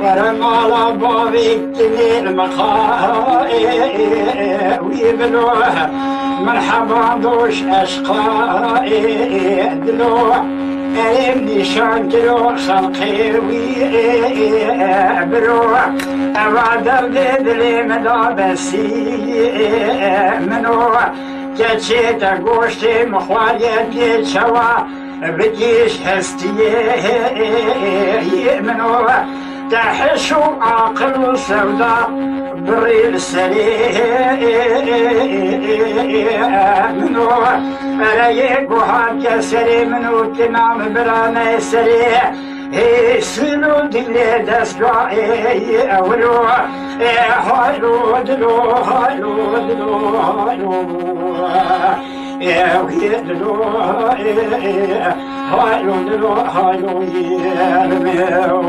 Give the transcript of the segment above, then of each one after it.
ورمى لبابك تنين مخائي ويبلوها مرحبا دوش أشقائي دلوح ابني شانكلو خلقي ويبلوح أبادر دلي مدابسي منوح كتشيت أقوشتي مخواليتي شوا بديش هستي منوح تحشو عقل سوداء بريل سريع منو رايق وهاد كسري منو تمام برانا سريع سلو دلي دسقائي أولو هايلو دلو هايلو دلو هايلو يا ويدلو هايلو دلو هايلو يرميو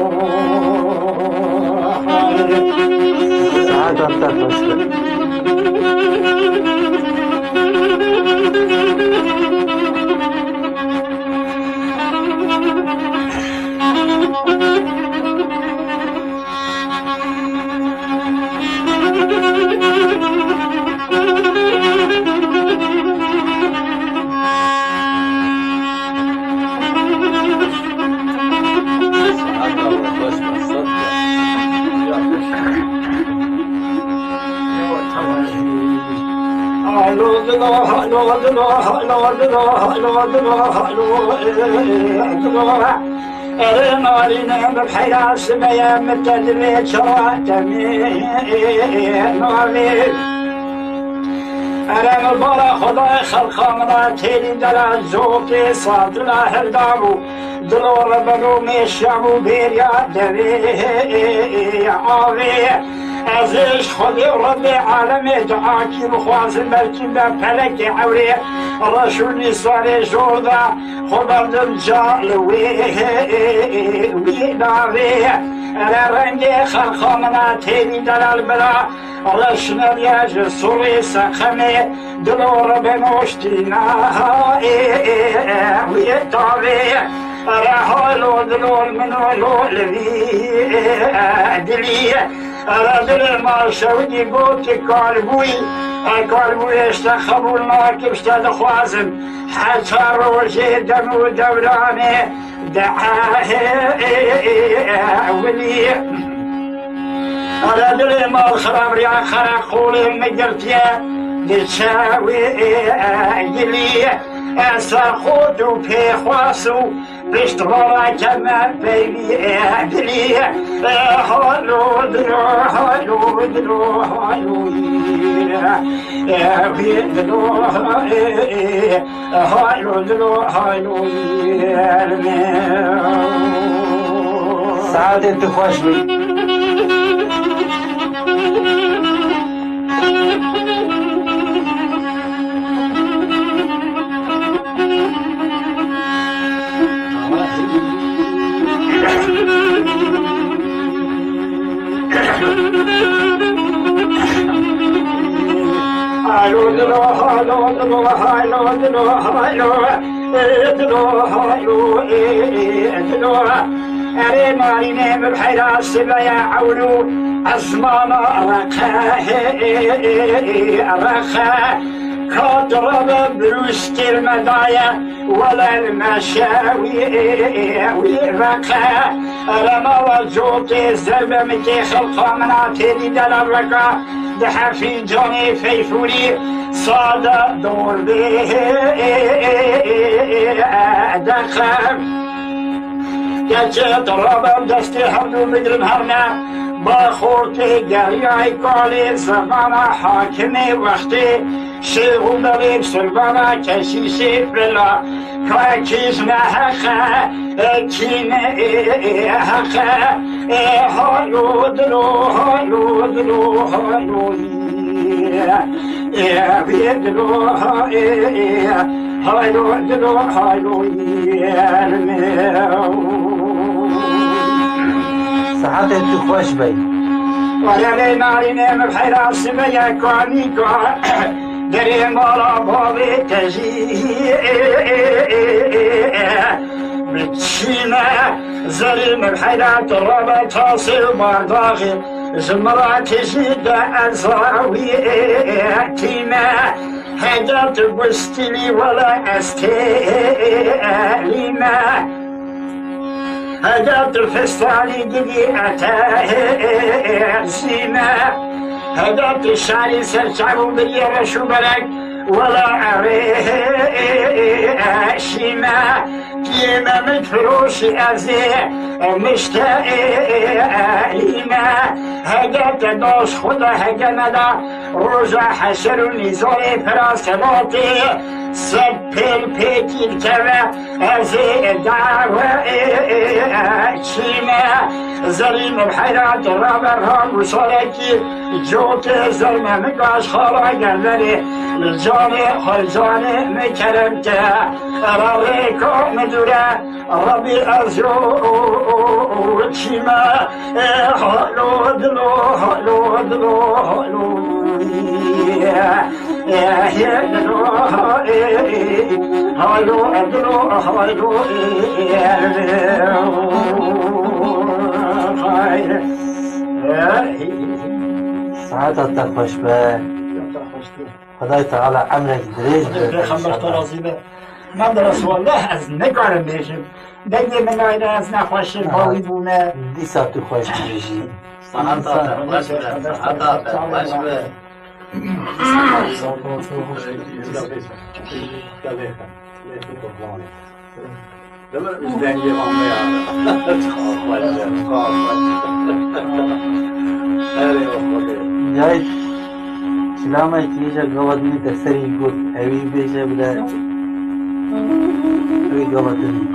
ساعات أنت نارينا بحياة سمية متدري شراتمي ناري أنا البرا خداي خلق مراتي دلا زوقي صادنا هردامو دلور بنو مشامو بيريا دبي عاوي عزيز خدي وربي عالمي دعاكي مخواز الملكين دا فلكي عوري رسولي صاري جودا خدا دمجال ويداري أنا رنجي خلق مناتي دلال بلا رشنا الياج سوري سخمي دلور بنوشتنا ويداري رحلو دلول منو لولي دلي رجل ما شودي بوتي كاربوي اشتخبوا المواكب اشتاد خوازم حتى روجي دم ودوراني دعاه ولي رجل ما الخراب ريا خرقولي مجرتيا دشاوي جلي أساخود وبيخواسو بيشتغل كما بيبي أدلي هالو دلو هالو دلو هالو دلو هالو دلو هالو سعادة انت خوش بي أري ماريني ببحيرة سبايا عولو أزمان رخا كاضرب بروست المدايا ولا المشاوي رخا رما وجوتي زرب متي خلقا مناتي دي دلالرقا دحفي جوني فيفولي صادا دور بي دخم كجت رابم دستي حمدو مجرم هرنا باخورتي قريعي قالي زمان حاكمي وقتي شيخو بريب سلوانا كشيشي بلا كاكيز نحخا كين حخا هايو دلو هايو دلو هايو بيدلو هايو دلو هايو ساعات انت خوش بي ويا لي ناري نيم بحيرة سبيا كواني دری مالا باوی تجی بچینه زریم الحیرات رابع تاصیل بارداغی زمرات جدا ازاوی تیمه هدات بستیلی ولا استیلیمه هدات الفستاني جدي أتازيمه هدات الشعري سرشعب بريا شو برك ولا عريشيمه كيما متفروشي أزي مشتاقيمه هدات دوش خدا هجمدا روجا حشر نزول فراسلاتي سبل پیکی که از دعوه چیمه زریم الحیرات رابر ها مشارکی جو که زرمه مگاش خالا گردنی جان خلجان مکرم که رابی که مدوره ربی از جو چیمه حالو دلو حالو دلو حالو هالو أدرو هالو سعادتك خوش به خدای تعالی عمرك دریج بده خمرت رازیبه من در رسول الله از نکارم بیشم دیگه من آیده از نخوشم باوی بونه دیسا تو خوش بشی سعادتك خوش به سعادتك خوش به جای سلامه که ایجا گواد می تسری گود اوی بیشه بده اوی گواد دنی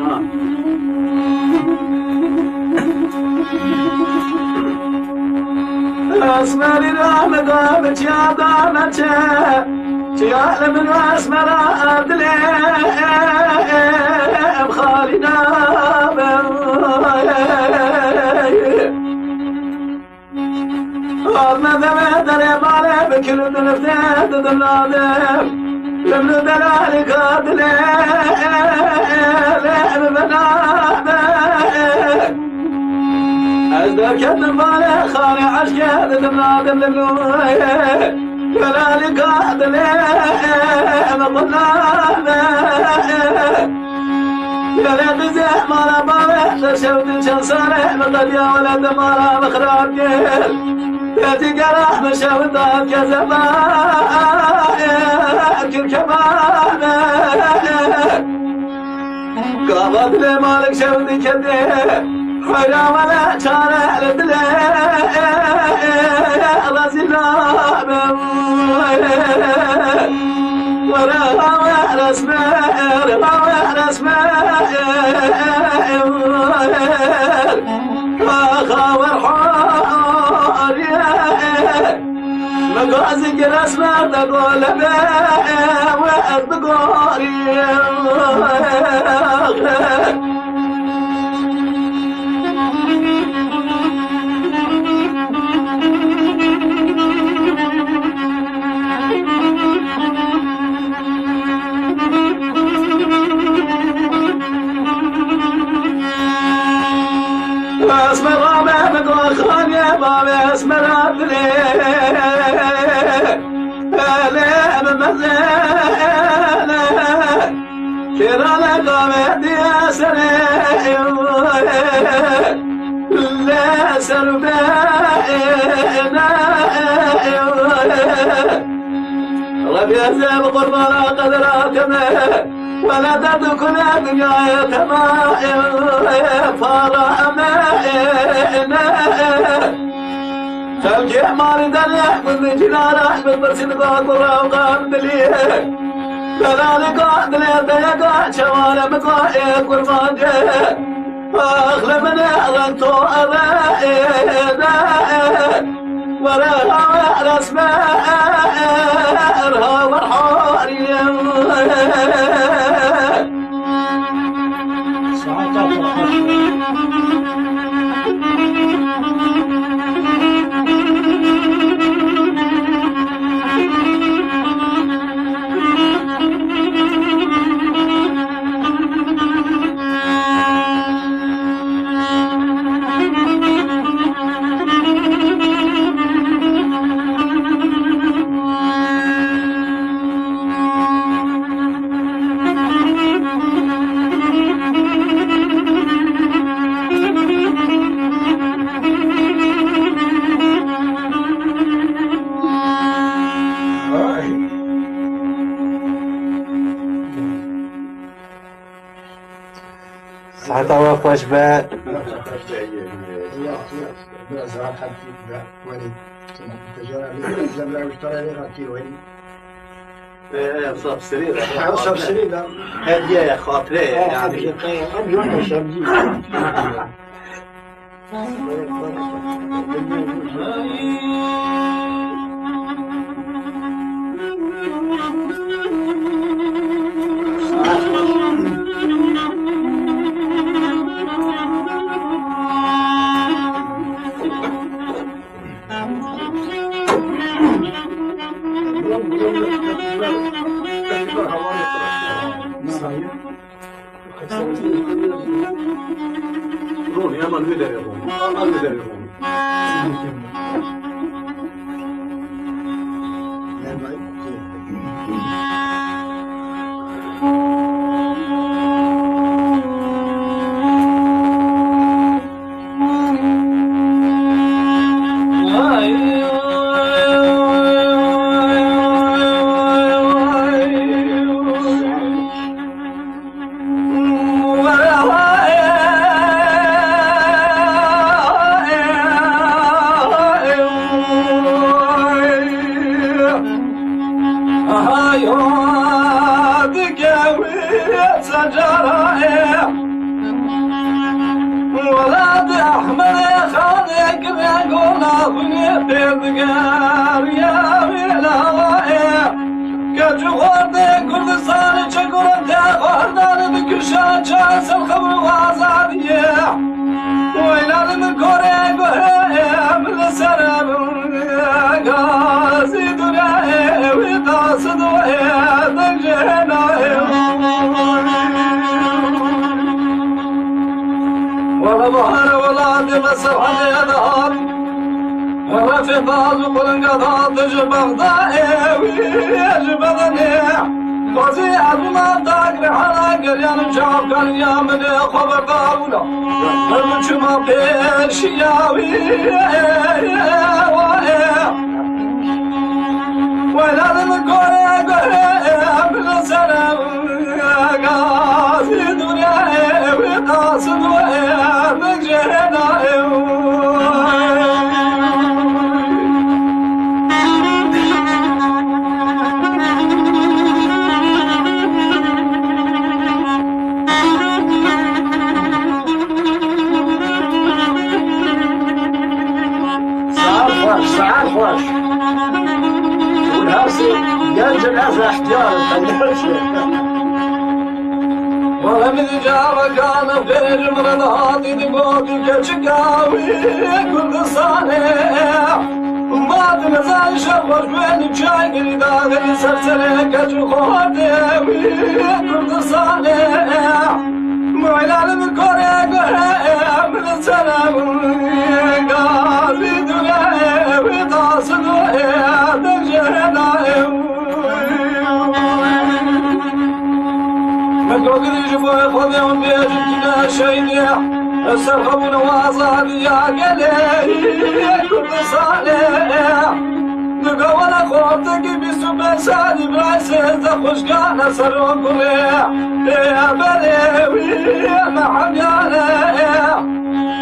اسمري رام قام تشادا مچه تيال من اسمر ادلي بخالنا ما دم دري بالي بكل دنفتاد دلادم لمن دلالي قادلي لعب بنامه أزدر كتن بالي خالي عشقه دمنادم للوية كلالي قادلي مطلامه كلالي زيح مالا بالي تشوت شان صالح مقد يا ولد مالا مخراب جيل تاتي قرح مشاوت ضاد كزباء كل كبابه قابض لي مالك شوتي كده حيرا ولا شارع لدلي راسي نابم ولا وحر اسمر وحر اسمر خاور حوري مقازي الاسمر تقول به وحر بقوري اسم رابع بقول خاني بابا اسم رابلي لا ممزله كرانا قامت يا سلام لا سربنا ربي يزيب قربانا قدراتنا ولا تدكنا الدنيا تمائم فرحمنا تلقي حمار دليح من جنار أحمد برسل قاطرة وقام دليه دلالي قاعد ليه ديقا شوارع مقاعد قربان جيه أخلى من أغنتو أبائنا وراها رسمة أرها مرحوريا ساعتها خوش به biraz rahat ve böyle تجارب صاف سرير صاف سرير هدية خاطرية يعني أرجو شمجي روني أما الودر يا روني أما الودر يا روني ولاد أحمد خانك بيقول أبني بيذكر يا بلاوائي كجوهر دي كردستان چكور تاخوردان بكشان چاس الخبر وازادية ويلاد من كوري قهيم لسرب غازي دنيا ويتاسد ويد جهنائي ولا بحر ولا دمسر حد يدهر ولا في بعض قلنقضاء تجب أغضائي ويجبدني وزي عظمة تاك لحنا قريان جاب كان يامني خبر قاونا المجمع بيش ياوي ولا دمكوري قريب لسلام غازي دنيا وقاصد وإيب جهنا ساعات خوش والهاسي ينزل هذا احتيار ولا من جاب كان في مرضات دموتي كشكاوي كل صانع ما تنزل شبر بين شايقري داغري سلسلة كشخوتي كل صانع معلان من كوريا قهيم من السلام قاضي دنيا ويتاصد وإياد الجهنائي مكوك يجبوا يخذون بيجب كنا شيدي السرخبون وازاد يا قلي كل صالح نقول أخوتك بسبب سعد برايسة خوش كان سرون كلي يا بلي ما حميانا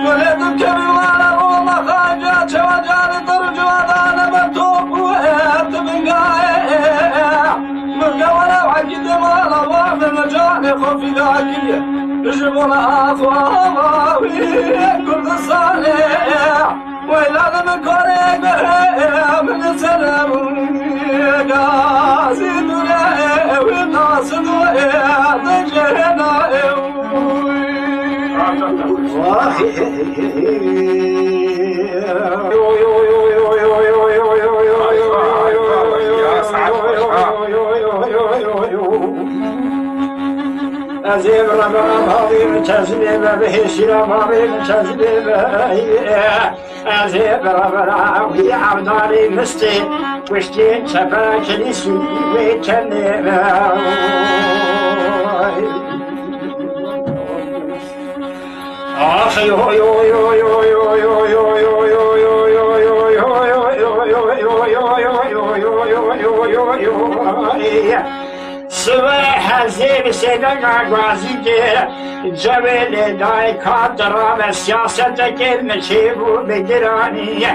ولدك بوانا روما خاجة شواجان ترجوانا مكتوب وإيت بنقايا مقاونا وعقيد مالا وعمل مجاني خوفي ذاكية يجبونا أطواوي كل صالح ويلانا من كوريك من السلام قاسي دنيا وقاصد وإياد جهنائي أزيب ربنا عظيم تزليب به سلام عظيم تزليب أزيب ربنا وهي عبدالي مستي وشتين تباك لسي ويتنب أخي يو يو يو يو يو يو يو يو يو يو يو يو سوی حزیب سیدن آگازی که جویل دای کادرا و سیاست که نشیبو بگرانی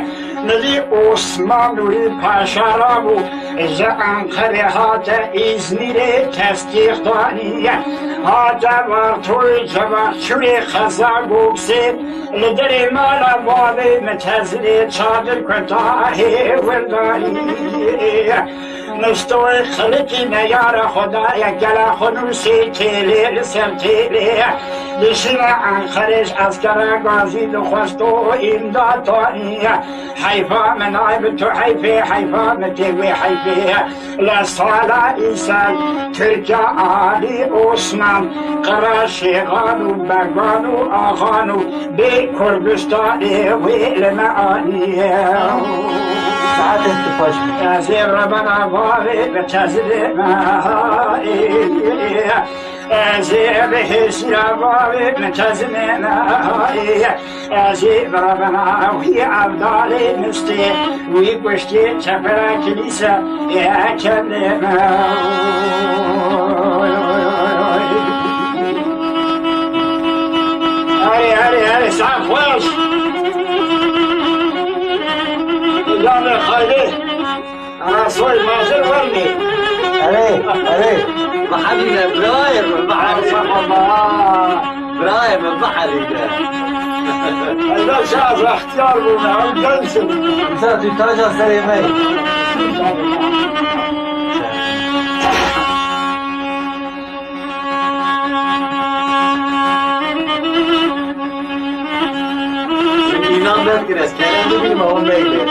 نزی عثمان نوری پاشا را بو از انقره هات ایزمیر تصدیق دانی هات ورطوی جوانچوی خزا گوبسی لدر مالا بابی متزلی چادر کتاهی ولدانی نستوی خلقی نیار خدای گلا خنوسی تیلی سر تیلی دشیل انخرش از کرا گازی دخواستو امداد تانی حیفا منایب تو حیفا متوی حیفی لسالا ایسان ترکا آلی عثمان قرا شیغانو بگانو آخانو بی کردستانی ویل معانی ساعت انتفاش از ربنا باری بتزلی مهایی از بهش باری بتزلی مهایی از ربنا وی عبدالی مستی وی گشتی چپر کلیسا یا کلی هری سام خوش جان خالی انا صوي مازال ورني اره محلنا براير من بحر براير من بحر هذا شاف اختيار بنا وجلسوا مسا توی تاجا سری می İnan bekliyoruz. Kerem de bilmem o meyve.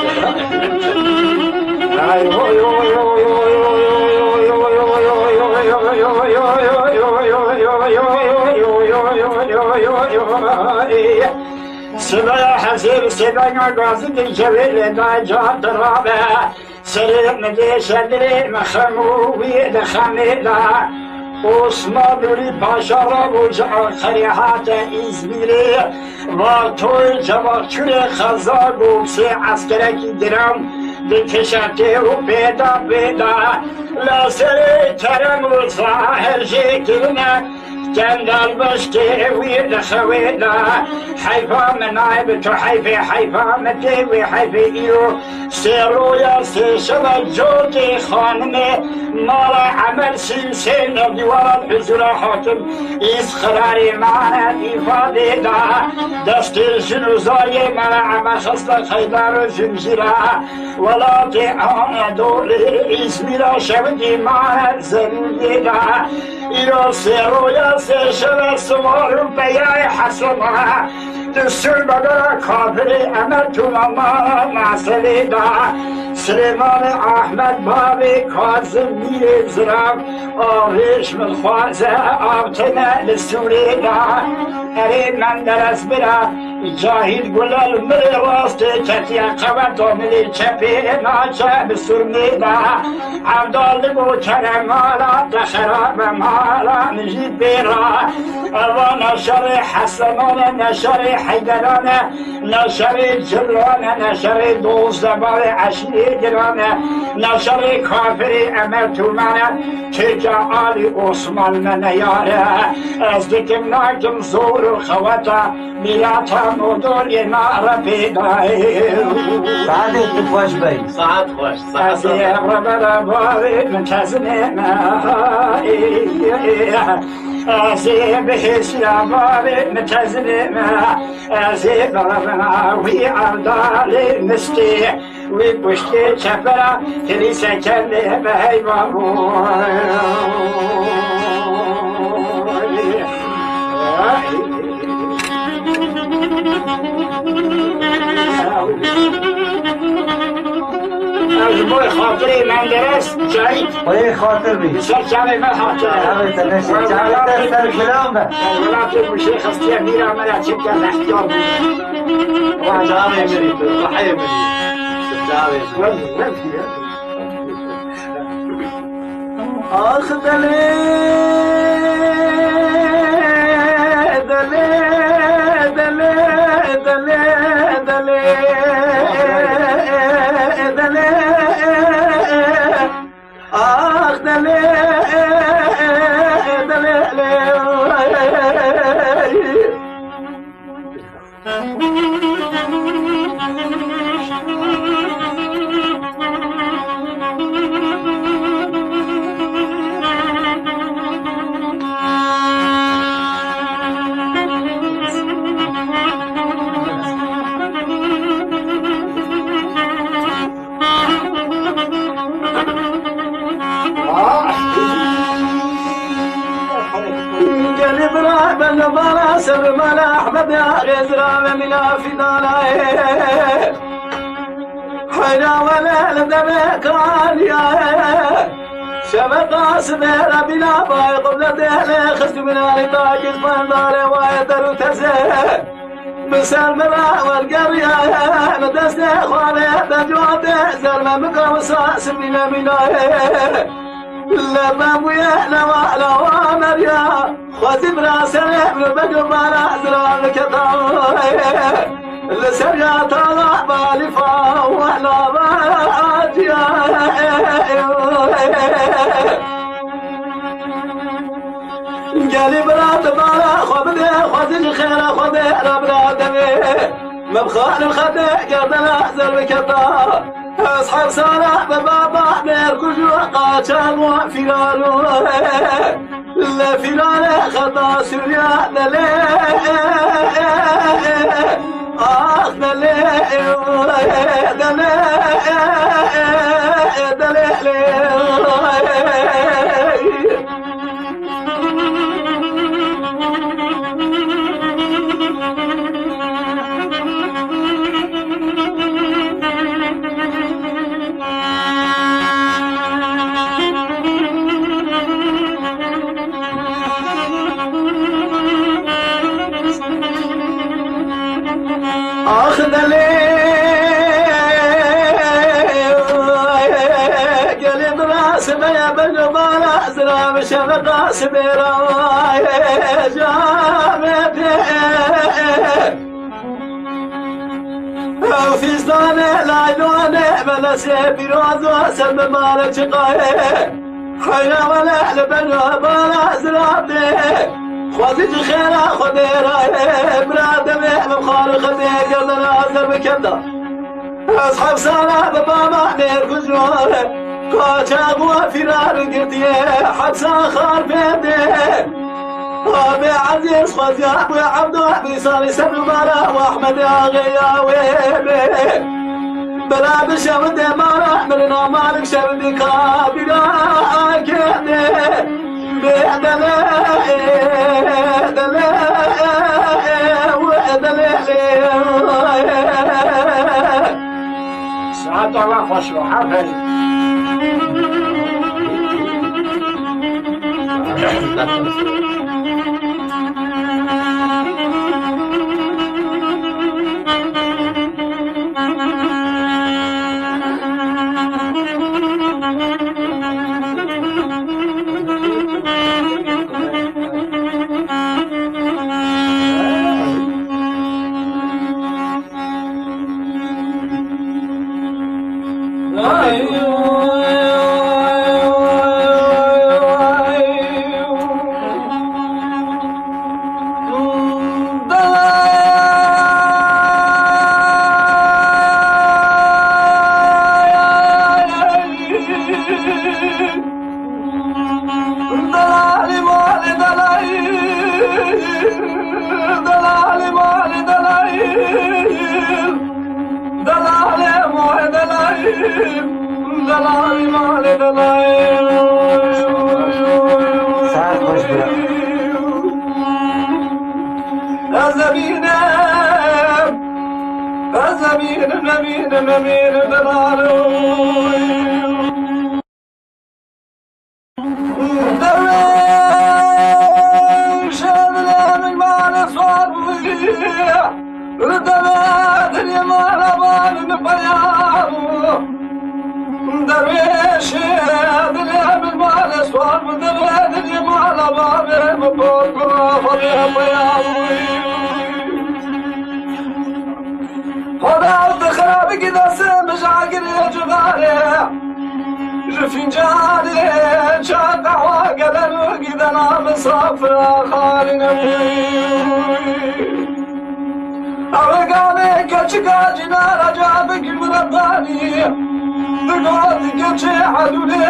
سبا حسيب سبا قاصد الجبل دا جات رابع سرير مدي شدري مخموي دخميلا عثمان نوری پاشا را بوجه خریحات ایزمیری و توی جواکچون خزا گوسی عسکرکی درم بکشته و پیدا لاسر کرم و ظاهر شکرنه جندال بشكي ويد خويدا حيفا منايب تو حيفا متي حيفا إيو سيرو يا سيشبا جوتي خانمي مالا عمل سلسل دوار الحزر حاكم إسخراري معنا إفادة دا دست الجنوزاي مالا عمل خصل خيدار زنجرا ولا تي دولي إسميرا شبدي معنا زنجي دا إيو سيرو يا سيشبه سوار بياي حسنها دستور بدر كافري أمرتو ماما معسلي دا سليمان أحمد بابي كاظم مير زرام آويش من خوازة آبتنا للسوري دا أريد من درس برا جاهد قلال مري راستي كتيا قبطو ملي چپي ناچا بسرمي دا عبدال بو كرمالا دخراب مالا نجيب بيرا أبا نشر حسنان نشر حيدران نشر جلان نشر دوزدبار عشري جلان نشر كافر أمرتو من ترجع آل عثمان من ياره از دكم ناكم زور خوتا ميلاتا مدور ينار بيداي ساعت انتفاش بی ساعت خوش از ربنا باري متزني مهاي أزيب بحسنا بابي متزلمة أزيب ربنا وي عبدالي مستي وي بشتي شفرة كليسة كلي بهي بابو أجبوي خاطري من درس جايد خواهی خاطر بی سر جامعي من خاطر همه تنشی جامعه سر کلام به ولكن الشيخ استيا ميرا ملا تشكى الاحتيار جامعه مريض ضحيه مريض جامعه آخ دلی دلی دلی دلی دلی دلی آخ دلی قلب راب النظر سر ملا أحمد يا غزرا من في دالاي حينا ولا لدمك رانيا شبقا سبيرا بلا باي قبل دهلي خست من الطاق الفندار ويدر تزه مسار ملا والقرية ندست خوالي دجوات زرم مقامصاص من مناي لما ويا لوا مريا خواتي براسل ابن بدر بالا زرار كطاوي لسريا طلع بالفا ولا باجيا قالي برات بالا خبدي خواتي خير خبدي ربنا دمي مبخال خدي قردنا زر كطا أصحاب صلاح ببابا ميركوش وقاتل وفلالو لا فلال خطا سوريا دلي آخ دلي قلب راس بيا بجبال أزرام شفقا سبيرا جامد في صداني لايلوني بلسي بيروز وسلم مالك شقاي حيا ولا لبجبال أزرام خواتي خيرا خديرا برادمي مخالق خدي قلنا أزر بكبدا أصحاب سانا ببابا نير فجور قاچا قوة فرار قرتي حبسا خار بيدي أبي عزيز خواتي أبو عبدو أبي صالي سبن مالا وأحمد غياوي بلا بشبدي مالا مرنا مالك شبدي كابلا كيدي ساعات الله خوش وحافظ أرقاني كتشكا جنا رجابك المرباني دقوتك تحدولي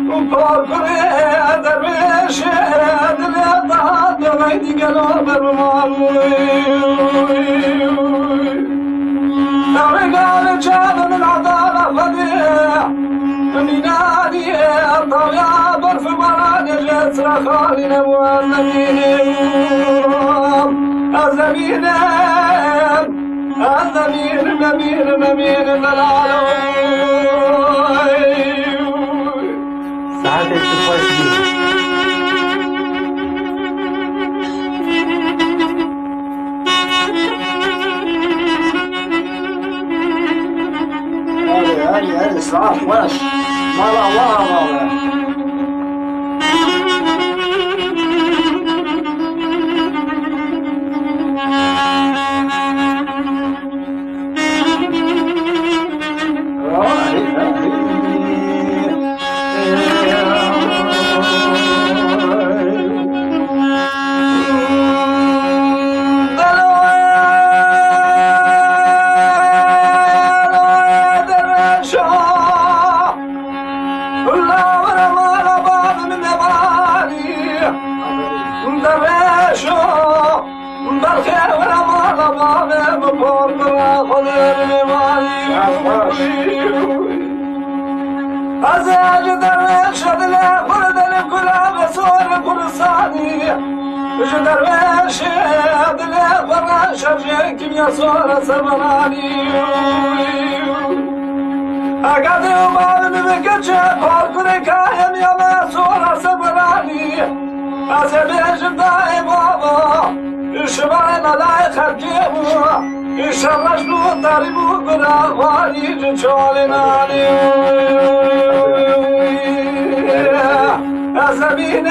وفارقني درويش دلي ضاد غيدي قلوب الرمالي أرقاني جاب من عطانا فضيح من نادي الطاوية برف مراني جسر خالي والنبيل الزمين الزمين ساعتك تفايت هذه صعب واش والله أزاج درويش أدلي فردني كلها بسور فرصاني درويش أدلي فرش أرجيك يسور سبراني أقدي ومالي بكتشي فاركني كاين يا مسور سبراني أزبيش بداي بابا شبعي ملايخ الجيبو شرشنو طريبو براغواني جنشولناني الزمين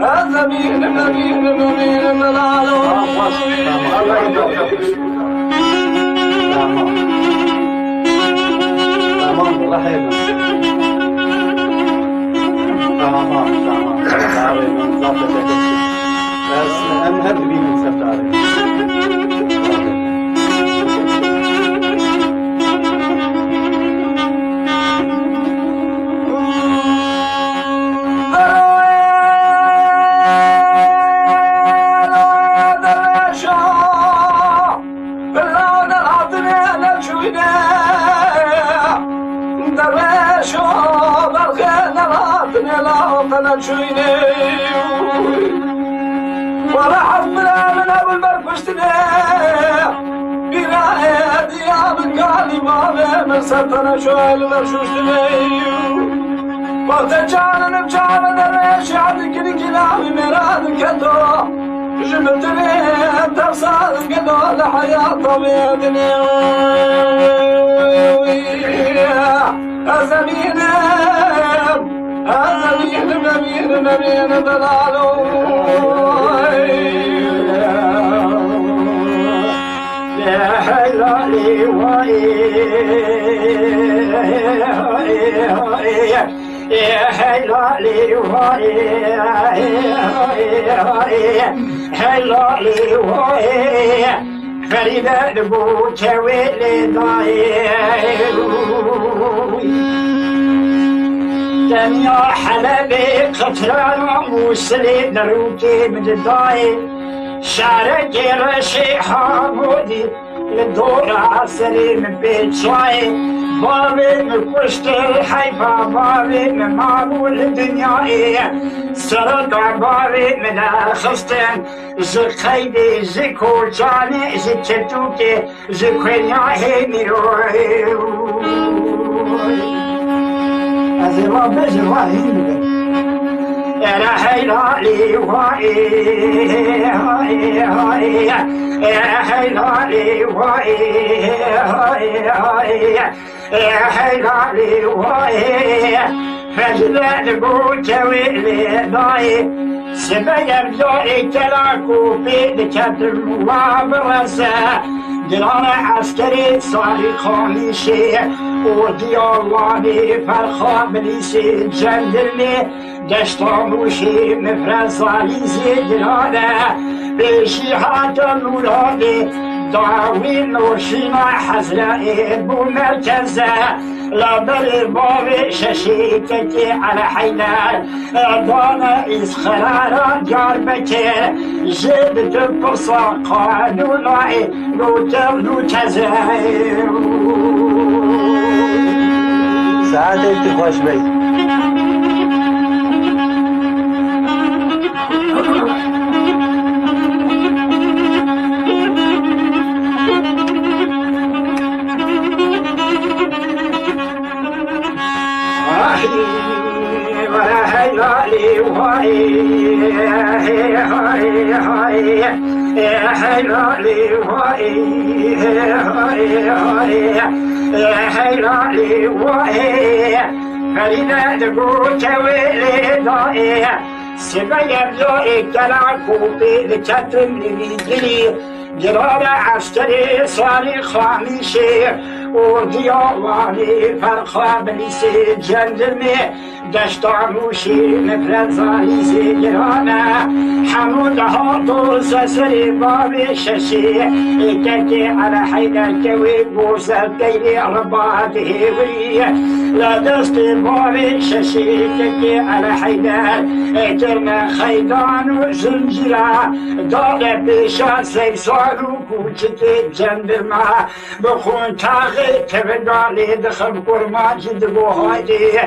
الزمين ملالو تمام رحيم تمام بس أنا هدي من سفتاري ولا حظنا من ابو البرفشتنا بناء دياب القالبة من سلطنة شوال مرشوشتنا وقت جانا نبجانا دريش عندك الكلام مراد كدو جبتني تفصال قدو لحياة طبيعتني الزمين النبي ضلاله يا حلالي يا حلالي حلالي فريدة نبوت ويلي ضايل جميع حلبي قتلان وموسلي نروكي من الضايل شارك رشي حامودي للدور عسري من بيت شوي بابي من كشت الحيفا بابي من معمول الدنيا سرق بابي من خستن زخيدي زكو جاني زكتوكي زكوينيا هيني هذه رابع جواهين يا حلالي يا حلالي يا حلالي فجلان قوت ويلي ضاي سبيا بزوئي تلاكو في دكتر وابرسا دلان عسكري صاري خامشي و دیالانی فرخا بلیسی جندرمی دشتاموشی مفرزالی زیدرانه بیشی حاتا نورانی داوی نوشینا حزرائي بو مركزه لابر باب ششيكتي على حيدر دانا إسخرارا جار بكر جبت بصا قانوناي نوتر كزه سعادتي خوش بي فريدة تقول كويلي ضائع سبيا بزوئي كلا كوبي لكتم لبيدلي جرار عسكري صاري خامشي وديواني فرخا بليسي جندرمي دشتاموشي مفرزاني سيجرانا حمود هاتو سسري بابي ششي اكاكي على حيدر كوي بوسا كيلي رباته ولي لا دستي بابي ششي اكاكي على حيدر اكرنا خيدان وزنجرا دار بيشا سيسار وكوشتي جندرما بخون تاغي تبقالي دخل قرماجي دبو هايدي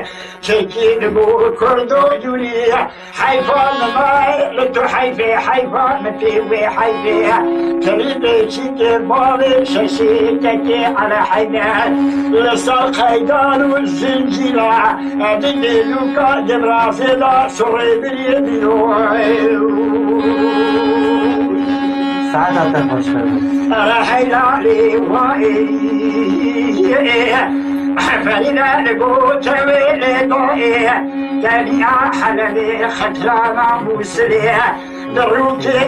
تكي دبو كردو جولي حيفان ماي لتو حيفي حيفان مفيوي حيفي تريبي شكي بابي ششي تكي على حيدر لسال خيدان والزنجيلا ادلي لوكا جبراسيلا سوري باليديو سعادتك خوش بي حيلالي واي فريدة لقوت ويلي ضوئي تاني حلبي خطرانا موسلي دروكي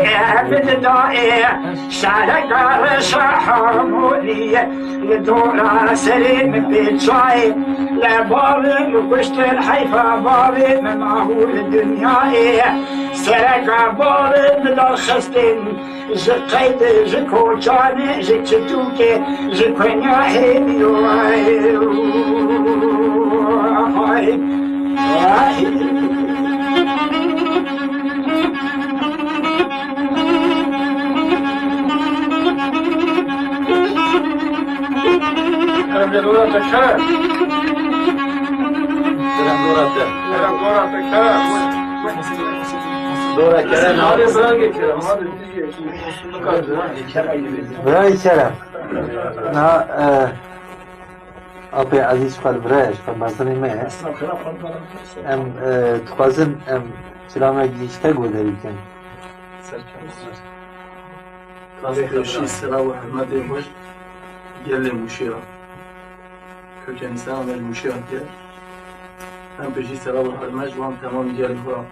بددائي شارك رشاح مولي لدورة سليم بيتشاي لبابي وكشت الحيفا بابي من معهول الدنياي سرقا بابي مدار خستين جقيد جكوشاني جكتوكي جكونياهي بيوائي دورة كرم برای كرم نا أبي عزيز قال براش فمثلا ما ام تخازن ام سلامة جيشتا قوله بكن Kazı sıra ve hürmet etmiş. Gelin muşira. Köken insan ve muşira diye. Hem peşi sıra ve hürmet ve hem tamam gelin kuram.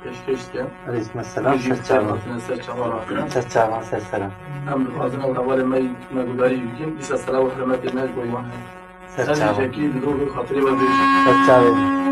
Peşkeşken. عليكم السلام سلام سلام سلام هم بخاطر أول ما يقولي يمكن بس الصلاة والحرمات الناس بيوان هذا شكل دروب خاطري وبيش سلام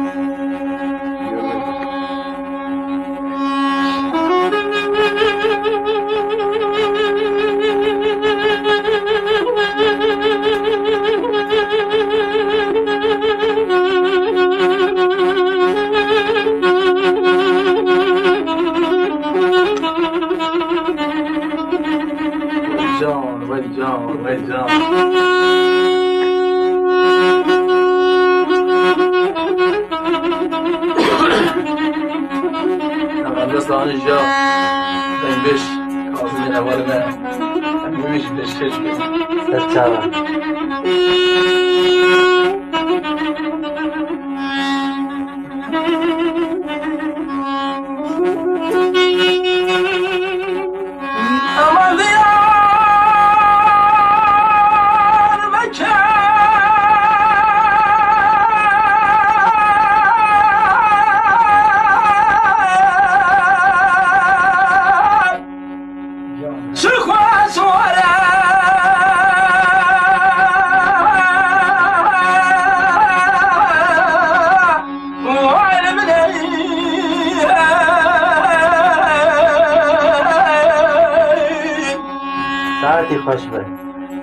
ساعتی خوش به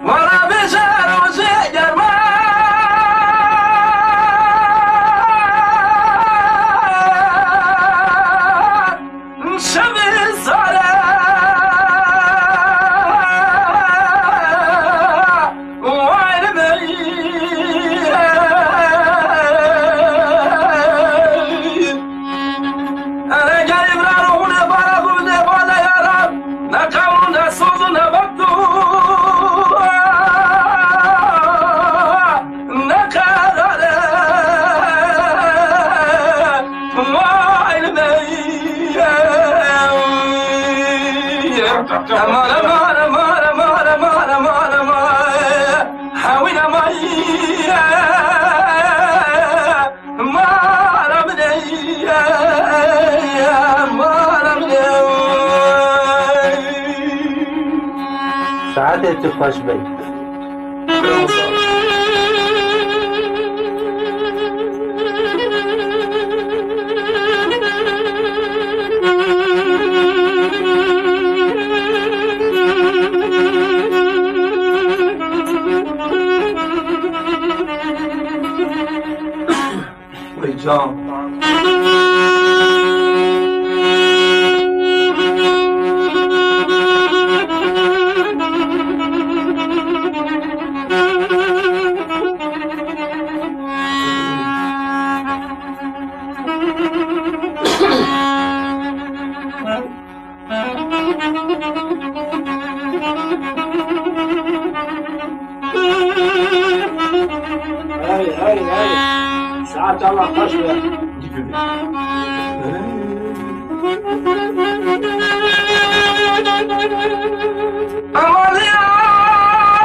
وانا بشر روزی گرمه شب ساله ساعتی تو خوش به وای جان هاي ساعات الله خوش به aman yar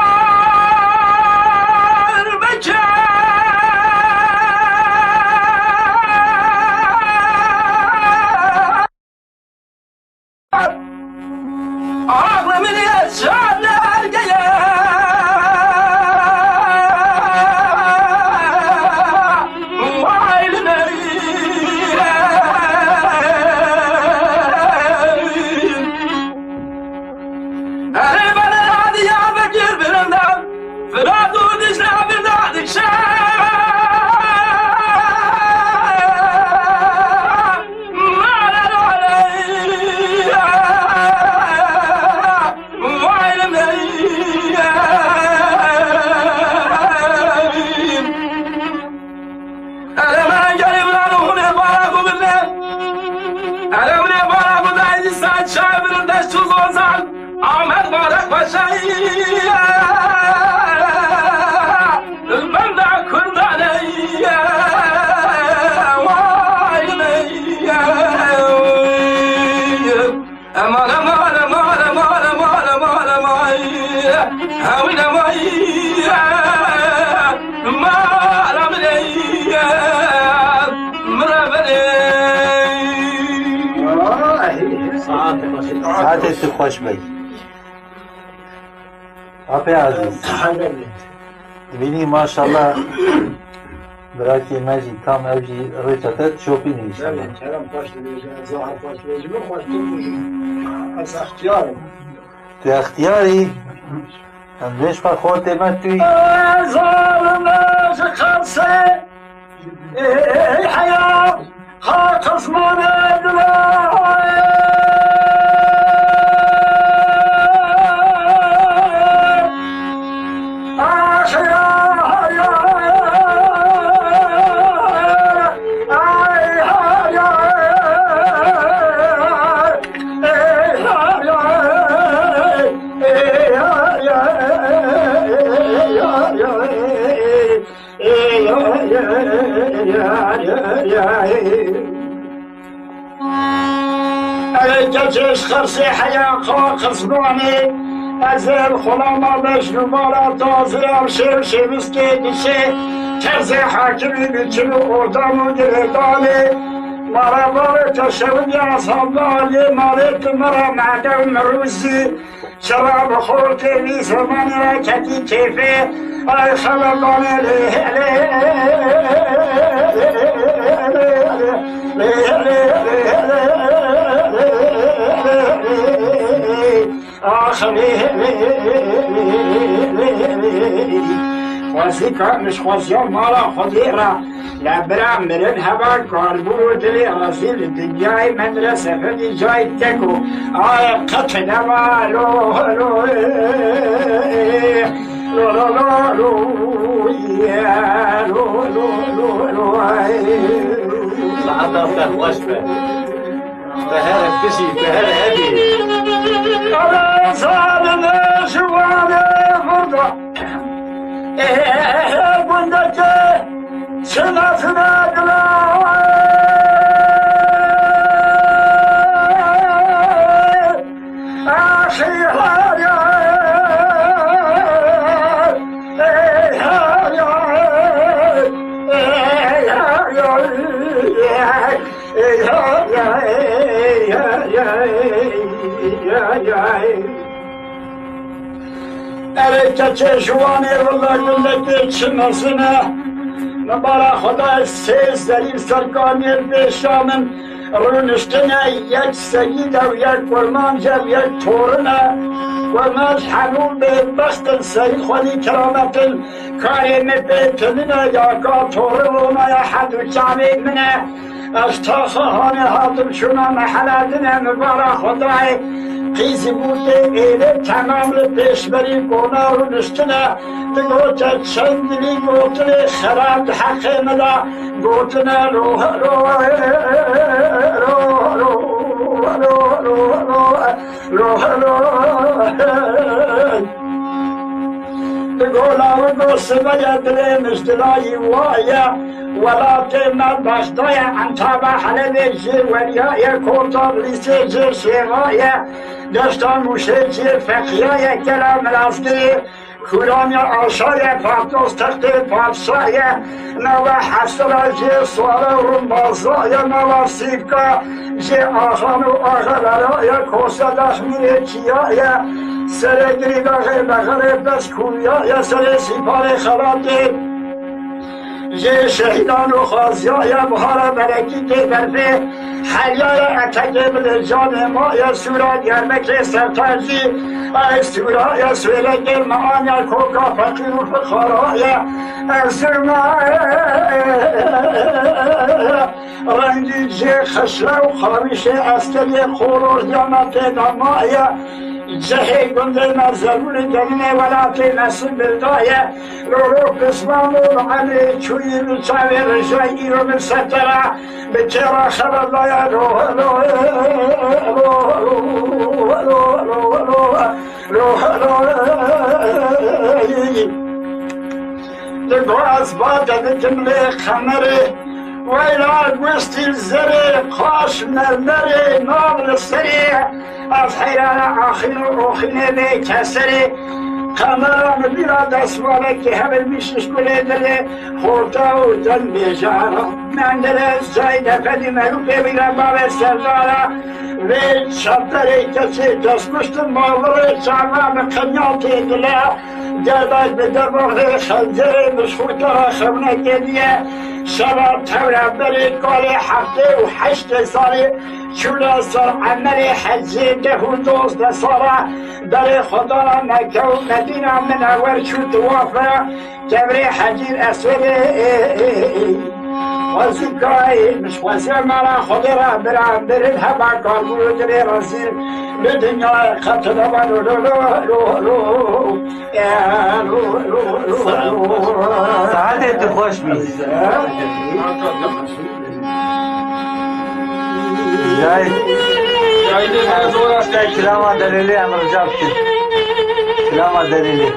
bekar aklımın yaşarlar geye ساعتی تو خوش به آپ عزیز بینی ماشاءالله براکی مجی کام اوجی ریچتت شوپی نیست كلام خوش به ظاهر خوش به خوش به از اختیارم تو اختیاری اندیش پر خورد من توی ظالم از خمسه ای حیات خاک اسمان دلای گچش خرسی حیا خاک اسمانی از خلاما بشنو مالا تازه شیر شیوست که دیشه کرز حاکمی بیچنو اردامو گردالی مارا بارک شوی اصحاب لالی مالک مرا معدم روزی شراب خور که بی زمانی را کتی کیفه ای خلقانی وزيكا مش خوزيا مالا خديرا لبرا مرن هوا قالبو دلي غزيل الدنياي مدرسة فدي جاي تكو آي قتل ما لو لو لو لو لو لو يا لو لو لو لو لحظة أفتح واشفة بهار بشي بهار هدي أنا صادم شواني فرضة بندك سنة أريد تشواني والله كلك تشمسنا نبارا خدا سيز دليل سرقاني البيشامن رونشتنا يك سيدة ويك ورمانجا ويك تورنا ورمانج حنون ببخت السيد خودي كرامة كاري مبيتننا ياكا تورنا يا حد وكامي منا اشتاخهاني هاتم شنا محلاتنا مبارا خداي قیزی بوده ایره تمام پیشبری کنه رو نشتنه گوته چندلی گوته خراب حق مدا گوتنه روح روح روح روح گولا و گوسه باید دلمش دلایی وایا ولا تما باشدایا انتابا حلبه جیر ولیا کوتاب لیسه جیر شیغایا دستان موشه جیر فقیای کلام الاسکری کورانی آشای پاتوس تخت پادشای نوا حسرا جیر سوال رنبازای نوا سیکا جیر آخان و آخرای کوسا دخمیر چیای سرگری داخل بخر بس کویا سر سیپار خلاده یه شهیدان و خازیای بحار برکی که برفه حلیای اتکه بل جان ما یا سورا گرمک سرتاجی ای سورا یا سویلک معان یا کوکا فقیر و فخارای ازرما رنگی جه خشله و خامیشه استری خورور دیامت دمای جهه گنده مرزرون دلینه ولات نسیم بردایه رو قسمان و علی چوی بچاوی رجایی رو من ستره به تیرا خبر لایه دگو از باده دمله خمره ویلا گوستی زره قاش مرمره نابل سره از حیران آخین و آخینه به کسره قمران بیرا دستماله که همه میشش بله دله خورتا و دن بیجارا من دله جای دفدی مروبه بیرا باب سردارا و چطره کسی دستمشت مالره چعبا بقنیاتی دله گرداش به درباغ خنجره بشخورتا خبنه گلیه شباب تورا بری کال هفته و 8 ساله چولا سر عمل حجی ده و 12 ساله در خدا مکه و مدینه من اول شو توافه کبری حجی اسود وزیکای مش وزیر مالا خودی را برام برید هوا کاربورو دلی رازیر به دنیا خطه دوا رو رو رو رو سعادت خوش بی جای کلام دلیلی امر جاب کن کلام دلیلی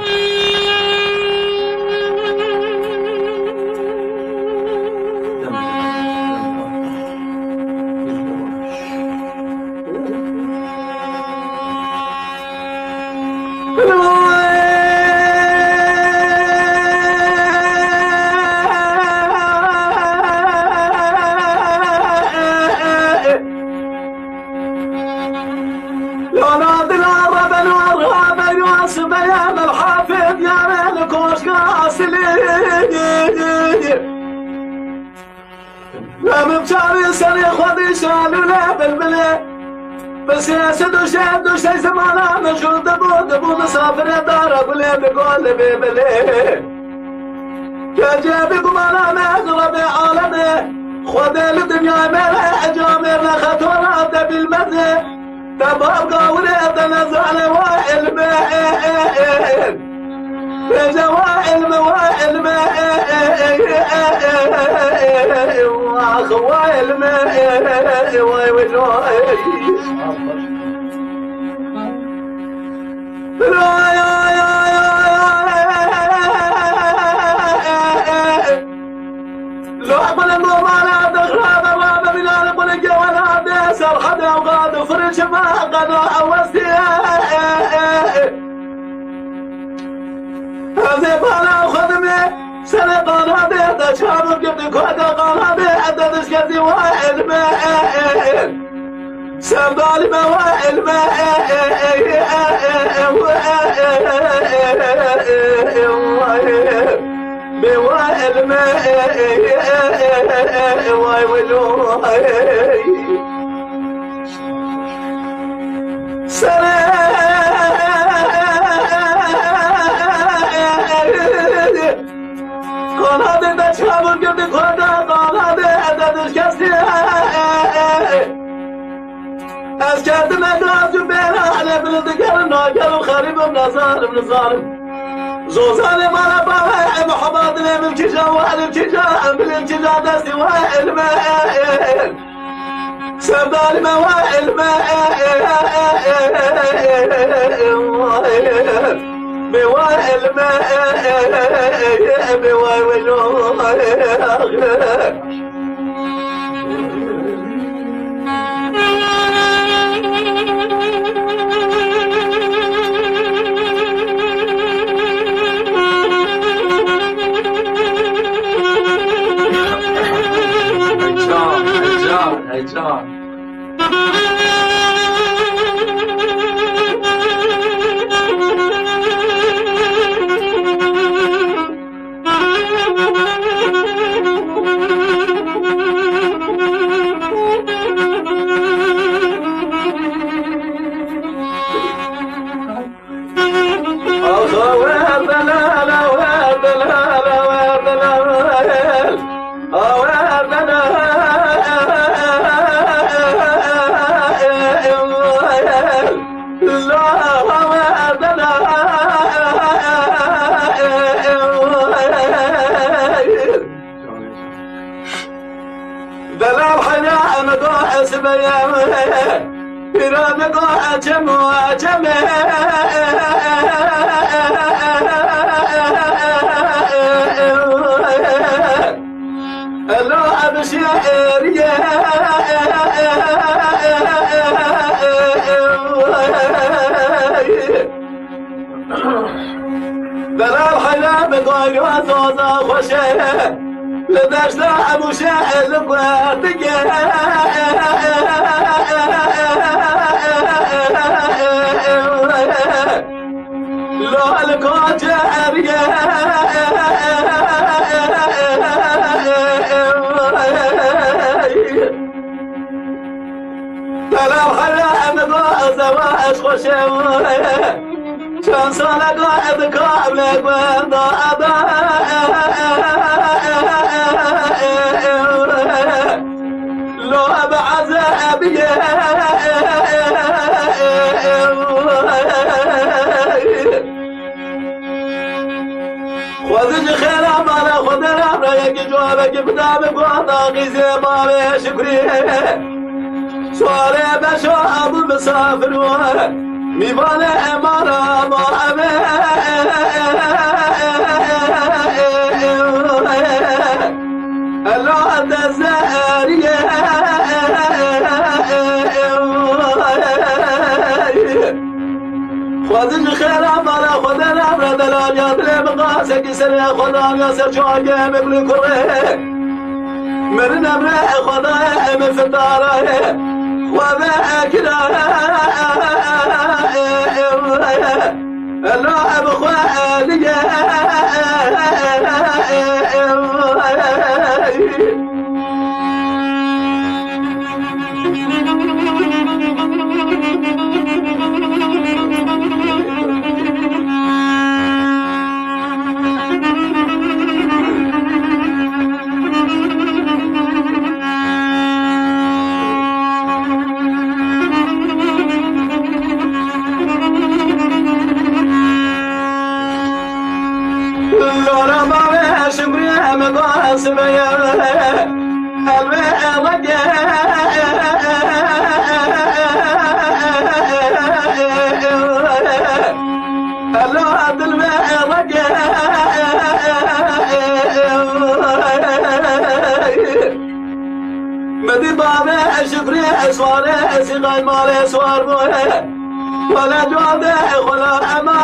لا مبشاري سني خذي شالونا بالبلي بس دوشه زمانه مشهود بود مسافر داره بله بگل ببله که جبی گمانه مغرب عالمه خود الدنیا مره جامر لخطورات بالمزه تباب قوله تنزل وعلمه بجا وعلمه وعلمه وعلمه لعبنا المباراة تغرب الرابع من القل الجوالات سرحد أوقات فرش ما قضى أوستياء هذه بالا خدمي سرقانا بيت شامل قبل كودا قانا بيت تشكتي وعلمه سبال موائل بوائل قناة تشابل قبل كودا قانا بيت تشكتي از کردم ادرازم بیره علی بلدگر ناگر و خریبم نظارم زوزان مالا بابا محمد نمیم کجا و علم کجا بلیم کجا دستی و علمه سبدال ما و علمه بوا علمه بوا ولوه Hey John. دلال حياة مقوع سبيامه إذا مقوع جمه اللو أبشيريه دلال حياة مقوع وزوزا خوشه لدشت ابو شاهد قواتك لو الكوت اريا تلا خلا مضى زواج خوشه كان صار قاعد كامل وضاء لو بعذاب خذ خير ما خذ رأيك جوابك بدامك وطاقي زي ما شكري سؤالي بشو أبو مسافر ميبان امارا ما الله تزاريه خودش خیره مالا خود نمره دلال یاد لبقاسه کی سر خدا یا سر چاگه بگلی کره من نمره خدا ام فتاره خود اکراره الله بخواليه سمية مدي بابا شفري اسواره سيغاي مالي اسوار بوه ولا جوابه ولا اما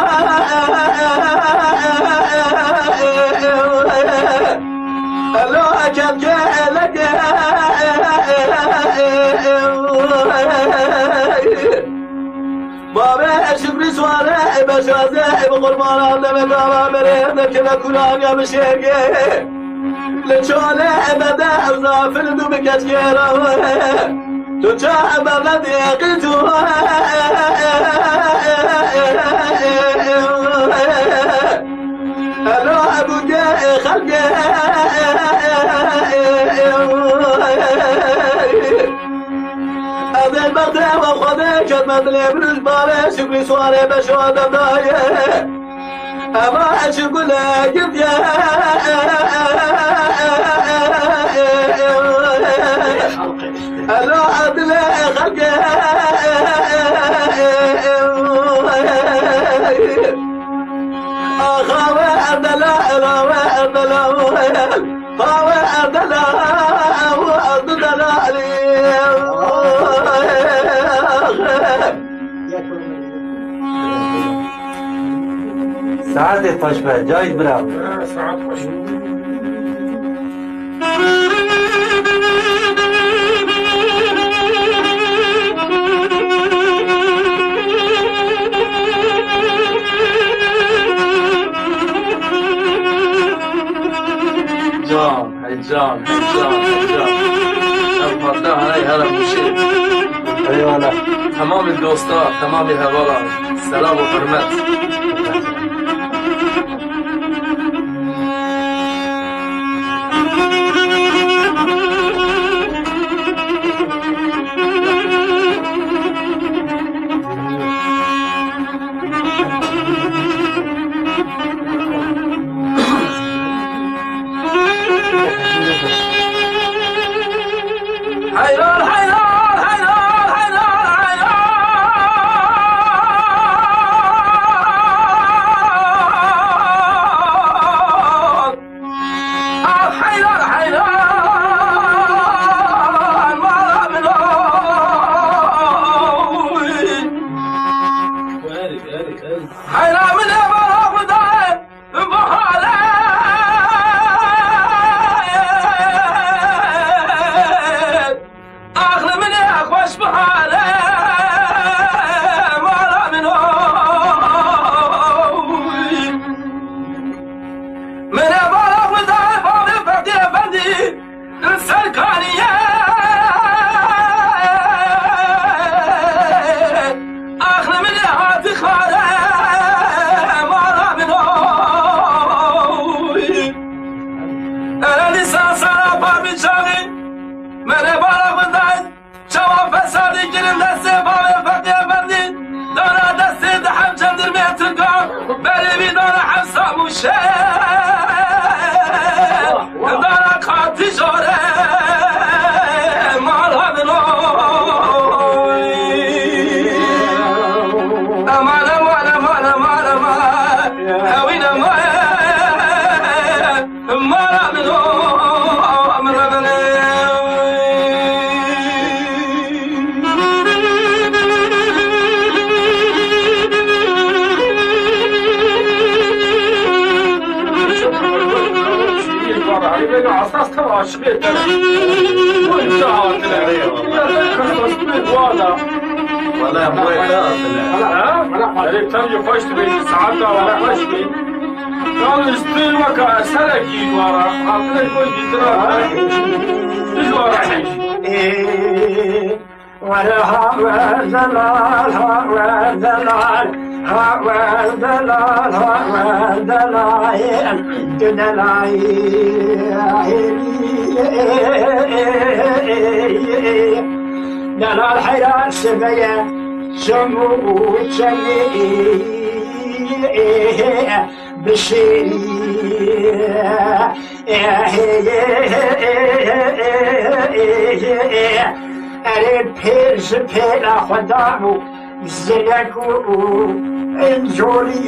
لو اكل لك بابا شفري سواره بشازه بقربان عندما بابا مريض كذا كلام يا مشيقه لچاله ابدا ازافل دو بکت گرم تو چه ابدا دیقی تو الو ابوگه خلقه از این بخته و خوده کدمت لیبرش باره شکری سواره بشادم دایه اما اشکله گفته الو عدل خلقه خاوة عدلا خاوة عدلا خاوة عدلا عدلا ساعت خوش به جایت برام ساعت خوش جان الفضل هاي هلا مشي ایوالا تمام الدوستان تمام الهوالا سلام وحرمت حيران حيران حيران حيران حيران حيران حيران ما من حيران من ما بداية بحالة أغلى من أخوش بحالة ما لا منه من أبارك بداية فاضي فقدي أفندي السلكانية أغلى من هاتي خالة ما لا منه أنا لسان سرابا بشاغي من أبارك بداية جواب فسادي جرم دسته فاضي فقدي أفندي دانا دسته دحم جندر ميترقام بلي بي دانا حفصة مشاه دانا قاطي جوره مالها منوي أمان أمان أمان أمان أمان هوين أمان مالها منوي اساس تراشقه وانت عارف العيال بس والا ولا أبوي لا اللي تجي فشت بين ساعات ولا فشت قال استوى كسلكي ورا حاطين كل جدران ورا ولا هوا زلال هوا زلال هوا زلال هوا زلال دلال حيران سبيا سمو وشمي بشيري أريد بيرز بيلا خدامو زلكو انجولي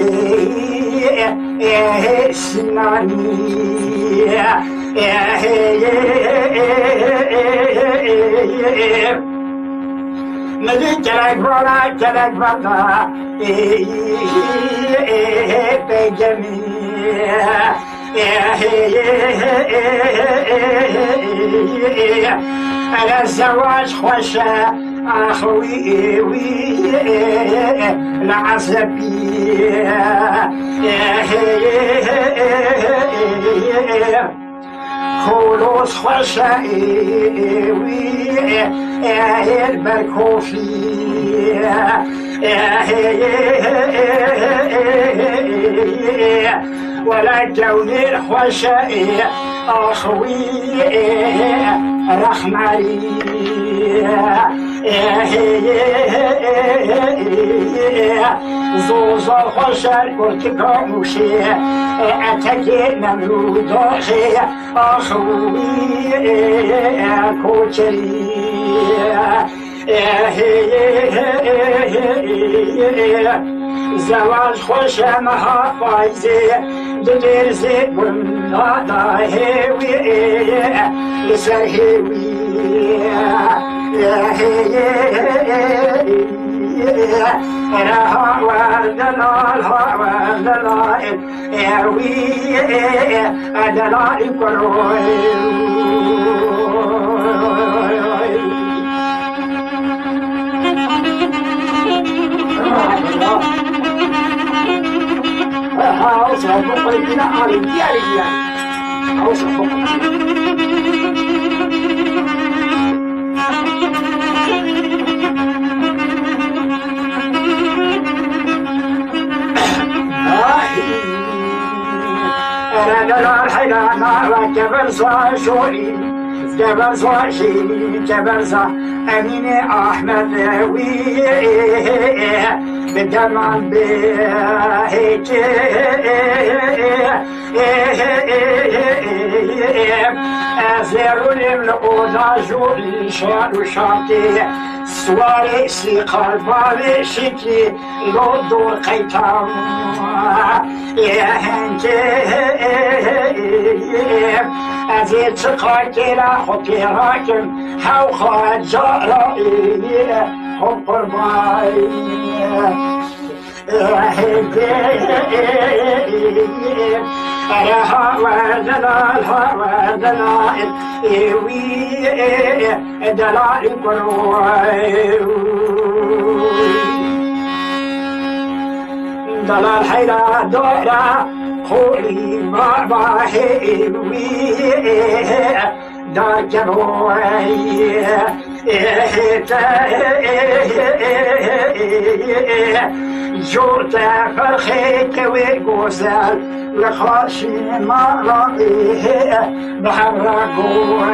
سناني ملك الأكبر كالأكبر بجميع على الزواج خوشة أخوي العصبي خلوص خوشة البركوفي ولا جوني الخوشة أخوي رحمري زوز الخوشة قلت كاموشي أتكي نمرودوشي أخوي كوشري زواج خوش مها فایزه دلرزه بلنادا هیوی لسر هیوی رها ودلال ها ودلال هیوی دلال کروی House of Bokwina Ali Diaria. House of جبل صاشي جبل صا أمين أحمد وي بدمان بهيك أزيروني من أوضاجو إنشاء وشاكي سواري سيقال بابي شكي لودو قيتام أزيد سقاكي لا خطي راكم حو خواج رأيي حب قرباي الهوى دلال إيوي دلال قروي دلال حيرا دورا قولي بابا هيوي داك روي جوت فرخيك وقوزل لخاشي مرائي بحرقوه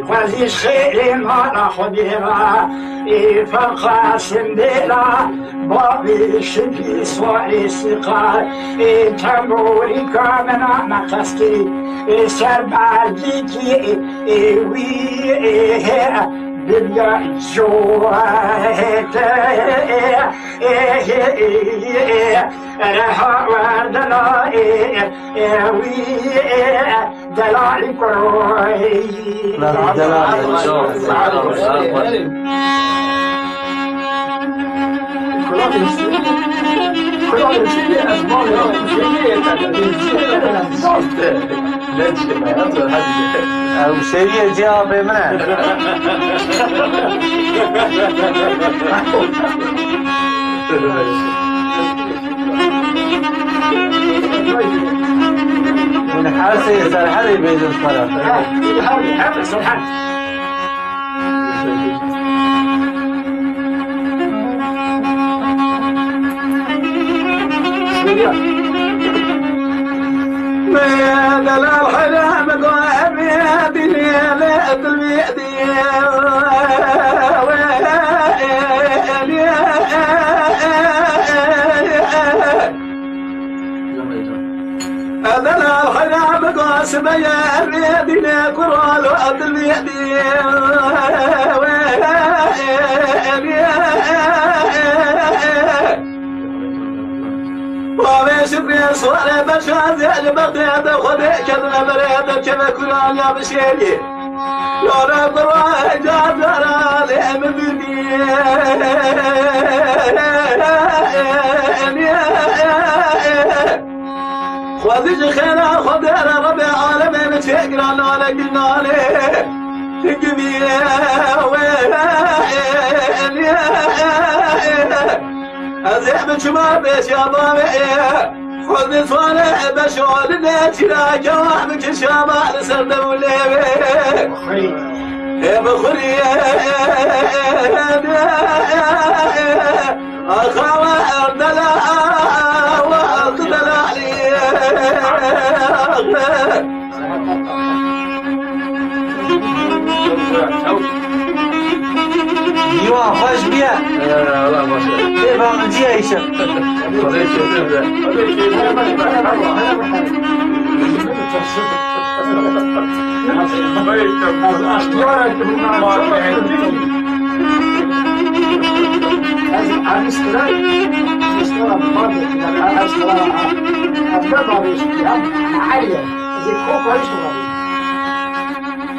وزيش خيري ما خديرا فقاسم بلا بابي شبي سوالي سقال تموري كامنا مقستي سربعديكي وي بلا جوات رها ودلائي وي دلائي كروي أو شيء جواب منه من حاسي سرحلي بيد الصلاة هذا سبحان ما دلال حلام قوامي بليلة البيدية سبيا بيدنا قرال وعبد اليدي ومش بيصور بشاد البغداد خذك الغبرات كما كنا يا بشيري يا رب راجع درالي من خذج خيرا خذر ربي عالمين تقران على قلناني تقبيه أزيح من شمال بيش يا بابي خذني صالح بشعر ناتنا جوابك الشمال سردم الليبي يا بخري أخوة أردلا وأردلا لي يوا خوش بیا با من جی ایشه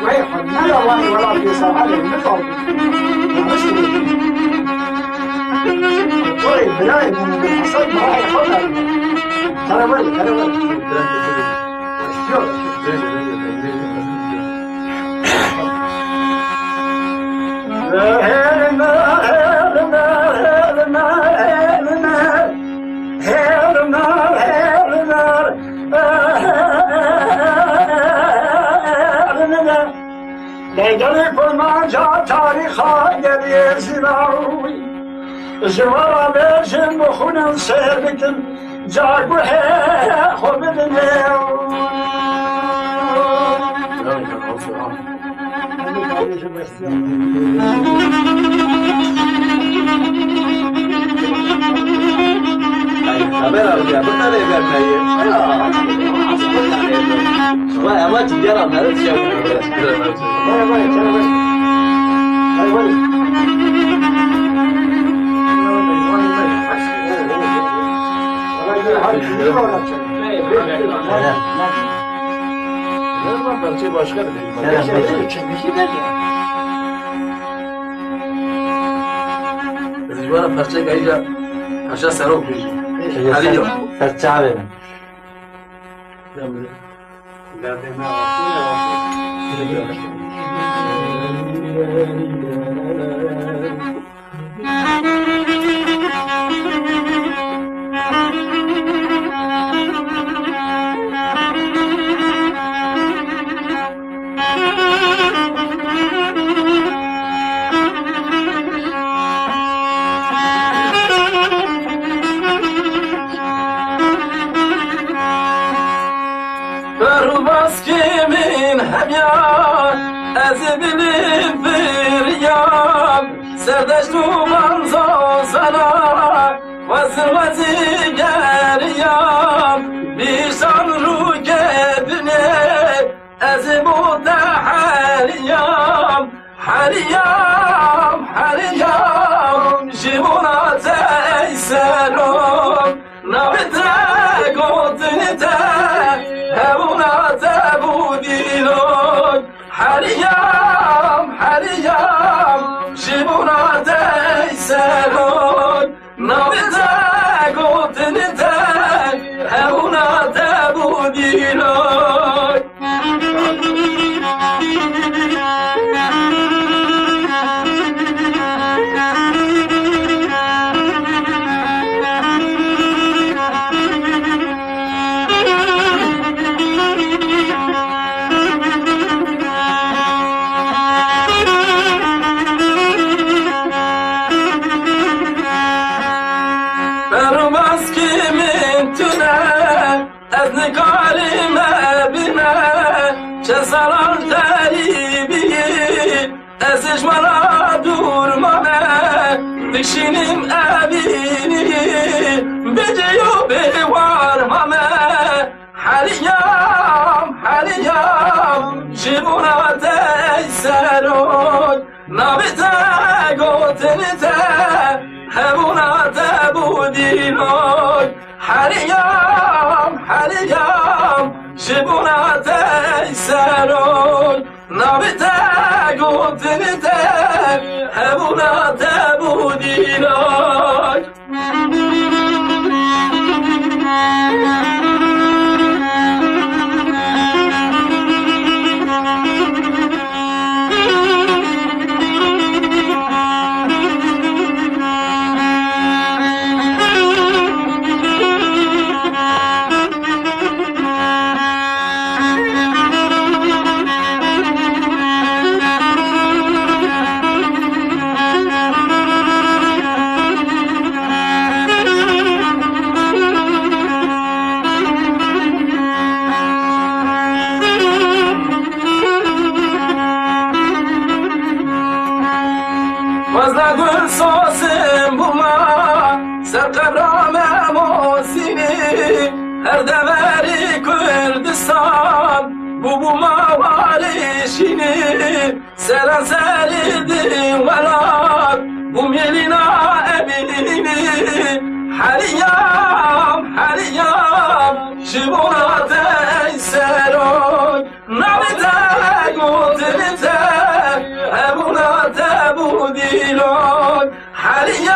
ويحد ما يواني ولا بيصار عليه المفعول طيب بلاي من الحصاد ما راح يحطها ترى ولي Legeli kurmaca tariha geriye ziravi Zivara versin bu hunen sevdikin Cagu he hobidin he haber al ya bu nereye vermeyi vay ama ciddi adamları şey yapıyor başka da değil. Zivara parça kayınca aşağı sarı okuyor. Ali yok. Serçe verin. Pervaz kimin hem ya ezilip bir yan Serdeş duman zozana vazir vazir geriyan Bir sanru gebine ezibu da hariyam Hariyam, hariyam Jivuna teyserum Navite godinite Hevuna tebudilun Hariyam, hariyam Jivuna teyserum Navite godinite Hevuna tebudilun Pervaz kimin tüne ezni kalime bime Cesalar deribi eziş bana durmame Dişinim evini biciyu bir varmame Hariyam, حریم شبونات سروی نبیت گوتنیت همونات بودینوی حریم شبونات سروی نبیت گوتنیت همونات بودینوی وزنگل سوسم بوما سر قبرام موسینی هر دمری کردستان بوما والیشینی سران سریدی ولاد بومیلینا ابینی حریم شبونات سروی نبیت گوتنیت همونات بودیلوی حریم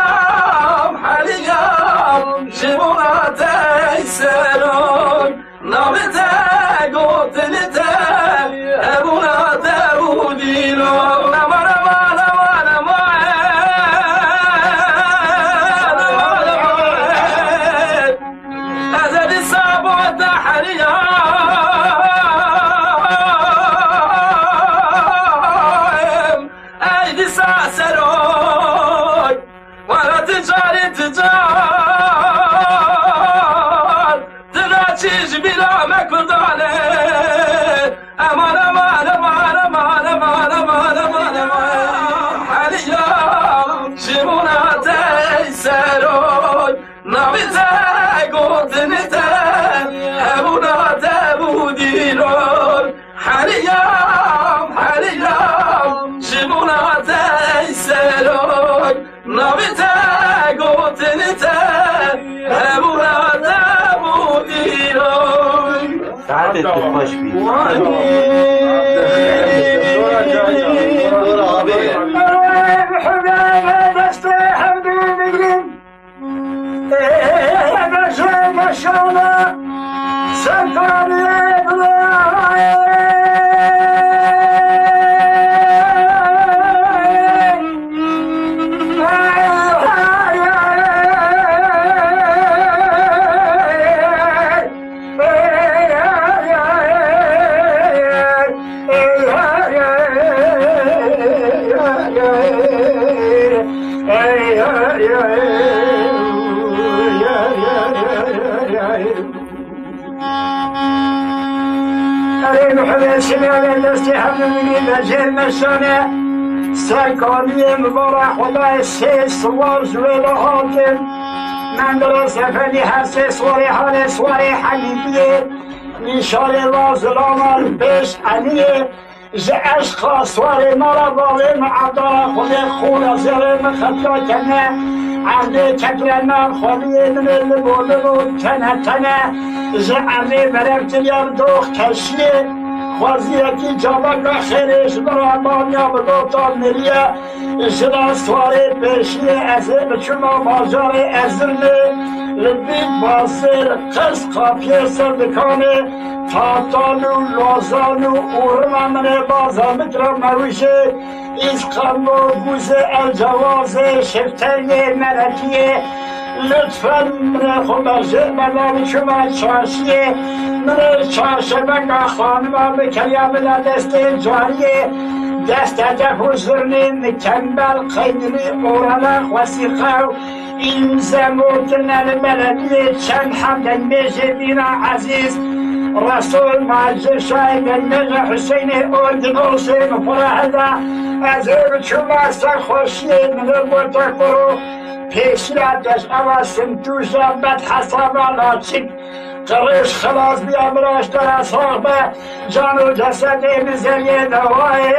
شبونات سروی نبیت گوتنیت همونات بودیلوی سعادت خوش بید سرکاری مبارک خدای سه سوار زویل حاکم من در سفری هر سه سواری حال سواری حقیقیه نشان وازلان پیش علیه ز عشق سواری مرا باقی معدار خود خون از زیر مخطا کنه عهد کترنا خودی من بولو تنه ز عمی برفت یار دوخ کشیه خوازیتی جابک خیرش برا بانیا بدوتان مریه شدا سواره پیشیه از بچما بازار ازرمه لبید بازر قصد قاپیه سردکانه تاتانو لازانو اورما منه بازا مترا مروشه ایز قلو بوز الجواز شفتری ملکیه لطفا من خمازه منام شما چاشیه من چاشبک خانم بکریم دست جاریه دست حضورنی مکمل قیدلی اورانه وسیقه این زموتن الملکی چند حمدن میشه بینا عزیز رسول معجر شاید النجا حسین اردن حسین فرهده از چوما سرخوشی من المتکرو پیش را دست اواسم توشا بد حسابا لاچک قرش خلاص بیا براش در صاحبه جان و جسد بزریه دوائه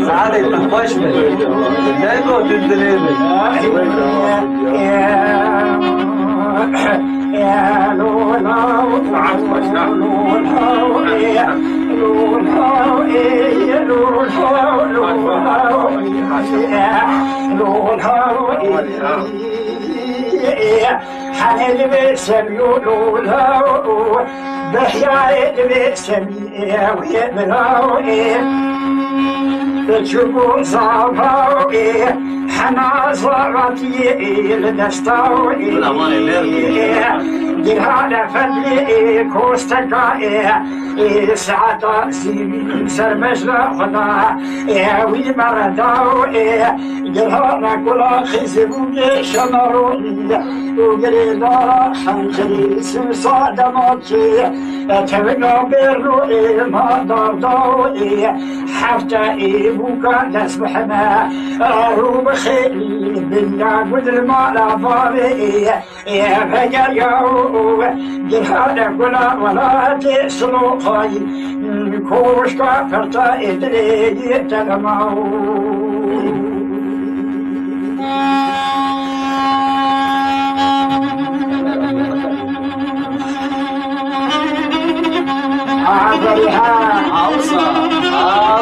سعادة تخوش بي ناكو تندريبي يا لولا حنل بسم يولولا بحياء بسم ويبلاو تشوفوا صافوي حنا صارتي لدستوي جهاد فدلي كوستكاي ساعة سيبي سرمجنا خدا وي مرداوي جهاد كلا خزبوي شمروني وقريدا خنجري سمصادماتي تبقى بروي ما دردوي حتى بوكا نسبحنا روب خيلي بالله قدر ما لا باري يا فجر يو جهاد كلا ولا تسلو خاي كوشكا فرتا إدري تلمو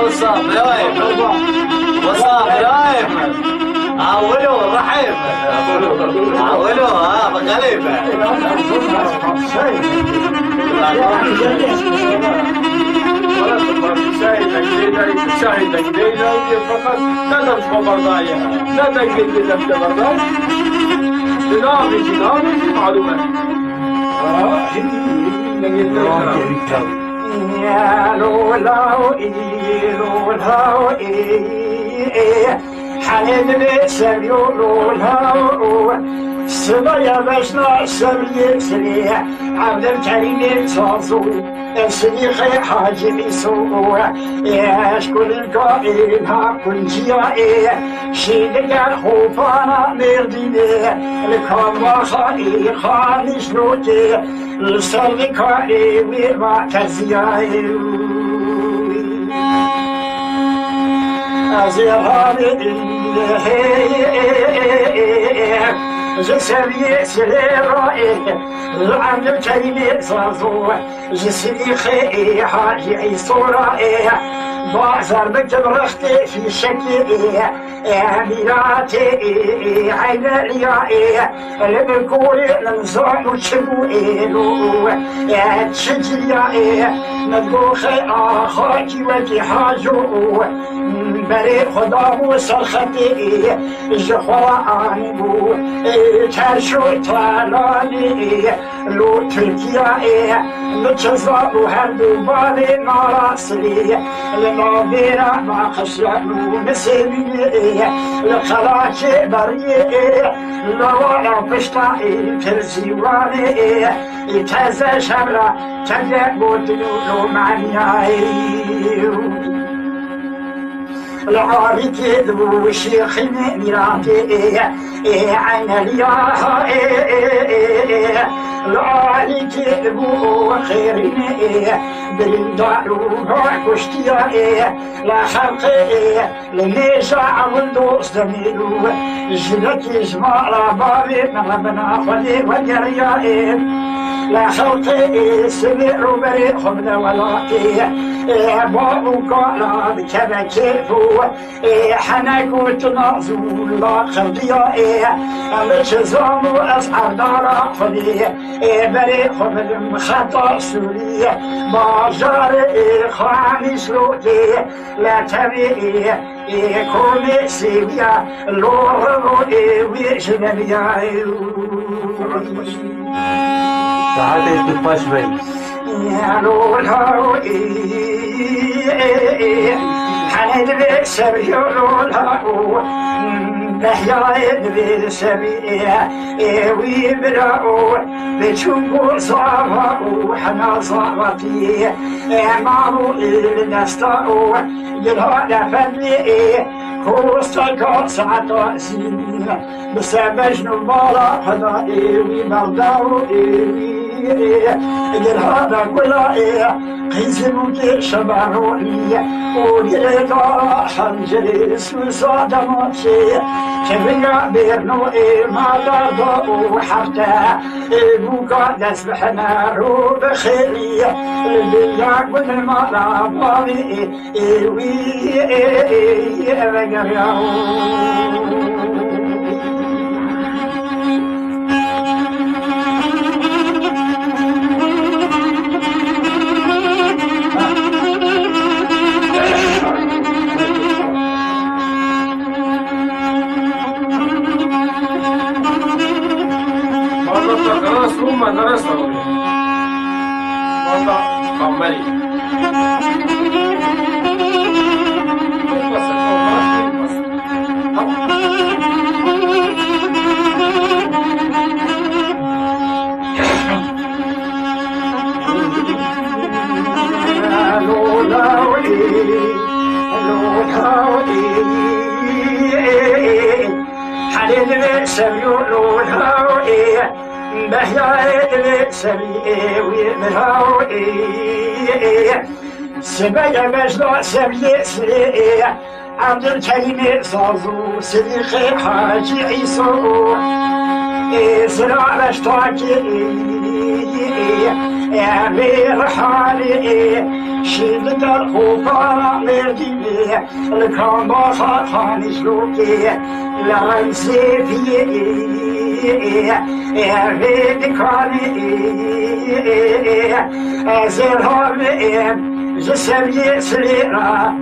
اوصى برايم وصى برايم عولوا رحيم عولوا بغليبة شاهدك ليلة فقط ندم خبردايا ندم جديد خبرداي دنامي معلومة يا لولاو لولاو حنين بسم يولولاو سبايا بشنا سبي سريع عبد الكريم صازو سريخي حاجي بيسو يا شكون القائل ها كنجيا شيدك خوفانا مرديني الكام خالي خالي شنوتي السلك خالي وما تزياي أزيغاني je savais c'est les rois العبد الكريم صازو جسدي خي حاجي صورة بازار بكتب رختي في شكلي ميلاتي عين ريائي لبكوري لنزعم وشبوئي تشجريائي مدبوخي آخاكي وكي حاجو بري خدامو سرختي جخورا آنبو ترشو تالاني لو تركيائي نتشزارو هردو بالي ناراسلي لنابينا ما خشيانو مسيبي لخلاكي بريئي لوانا بشتائي ترزيواني يتهزى شمرا تجاقو دلولو معنيائي العاري كذبو شيخي ميراتي عين الياها العاري كذبو خيرني برندالو كشتيا لا خلقي لنيشا والدوس دميلو جلتي جمال بابي مغبنا خلي وجريائي لا خلقي سمعوا بريء خبنا ولاتي بابو قالا بكذا كيفو حنكو تنازو لا خلقيا الجزام أسعر دارا خلي بريء خبنا خطا سوري باجار خاني سلوكي لا تبي كوني سيبيا لورو ويشنبيا سعادة تخوش بي يا لولاو حنين بسم يولولاو بحياة بالسبيع ويبرأوا بتشوفوا صعبة وحنا صعبتي معرو النستاء يلهى فني خوستك ساعة سنين بسبج نبالا فضائي ومرداوي يلهى كلائي قيزمك شبعوني وقلت حنجري سوساد موشي شبيا بيرنو ما دردو حتى المقدس بحنا رو بخيري البياك بالمالا بابي سبيا مجد سبي سري عبد الكريم صازو صديقي حاجي عيسو زرع بشتاكي أمير حالي شيد در خوفا مردي لكان باخا خاني شلوكي لغنسي فيه أمير كاني أزرهم جسمي سريرا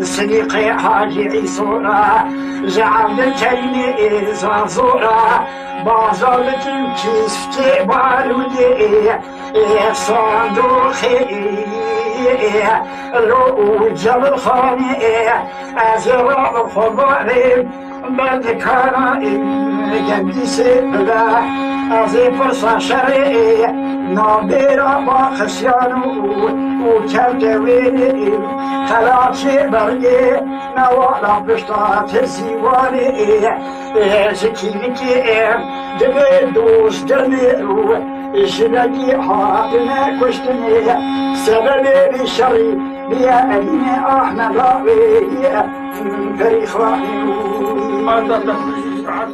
صديقي حاجي عيسورا جعل الكلمة زازورا بازالة كيفتي بالودي صندوقي لو جبل خاني أزرع الخضاري بذكرى جنبي سبلا أزي فرصة شرعي نابيرا باخشيانو وكالدويني تلاشي برقي نوالا بشتات سيواني زكينكي دبي دوش دميرو جنكي حاطنا كشتني سببي بشري بيا أديني أحنا لاوي فريخاني هذا تخرج عن